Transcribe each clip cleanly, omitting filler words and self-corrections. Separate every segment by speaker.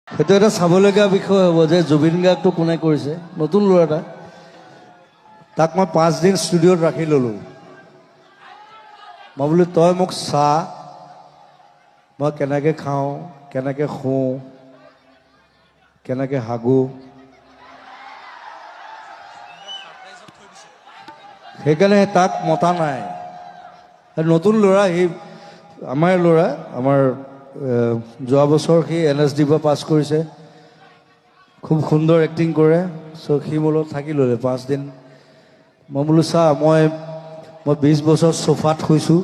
Speaker 1: সেইটো এটা চাবলগীয়া বিষয় হ'ব যে জুবিন গাৰ্গটো কোনে কৰিছে, নতুন ল'ৰা এটা। তাক মই 5 দিন ষ্টুডিঅ'ত ৰাখি ল'লোঁ। মই বোলো তই মোক চা, মই কেনেকৈ খাওঁ, কেনেকৈ শুওঁ, কেনেকৈ হাগো। সেইকাৰণে তাক মতা নাই। নতুন ল'ৰা, সি আমাৰ ল'ৰা, আমাৰ যোৱা বছৰ সি NSD পৰা পাছ কৰিছে, খুব সুন্দৰ এক্টিং কৰে। চ' সি মোৰ লগত থাকি ল'লে 5 দিন। মই বোলো চা, মই 20 বছৰ চোফাত শুইছোঁ,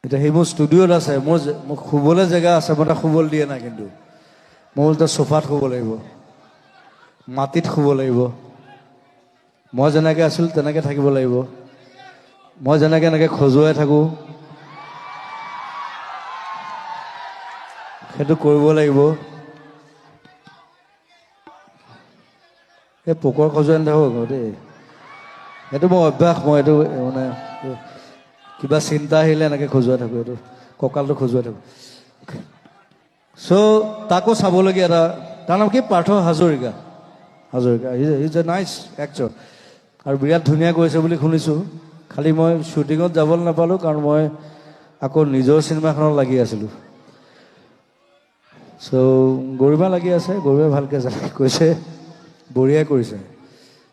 Speaker 1: এতিয়া সি মোৰ ষ্টুডিঅ'ত আছে, মোৰ শুবলৈ জেগা আছে, মই তাক শুবলৈ দিয়া নাই। কিন্তু মই বোলো তই চোফাত শুব লাগিব, মাটিত শুব লাগিব, মই যেনেকৈ আছিলোঁ তেনেকৈ থাকিব লাগিব, মই যেনেকৈ এনেকৈ খজুৱাই থাকোঁ সেইটো কৰিব লাগিব। এই পোকৰ খজুৱাই নাথাকোঁ দেই, সেইটো মোৰ অভ্যাস। মই এইটো মানে কিবা চিন্তা আহিলে এনেকৈ খজুৱাই থাকোঁ, এইটো কঁকালটো খজুৱাই থাকোঁ। চ' তাকো চাবলগীয়া এটা, তাৰ নাম কি, Partha Hazarika. Is a nice actor আৰু বিৰাট ধুনীয়া কৰিছে বুলি শুনিছোঁ। খালি মই শ্বুটিঙত যাবলৈ নাপালোঁ, কাৰণ মই আকৌ নিজৰ চিনেমাখনত লাগি আছিলোঁ। চ' গৰিমা লাগি আছে, গৰিমাই ভালকৈ কৈছে, বঢ়িয়াই কৰিছে।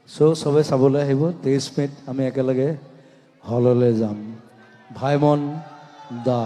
Speaker 1: চ' চবে চাবলৈ আহিব। 23 মে'ত আমি একেলগে হললৈ যাম। ভাইমন দা।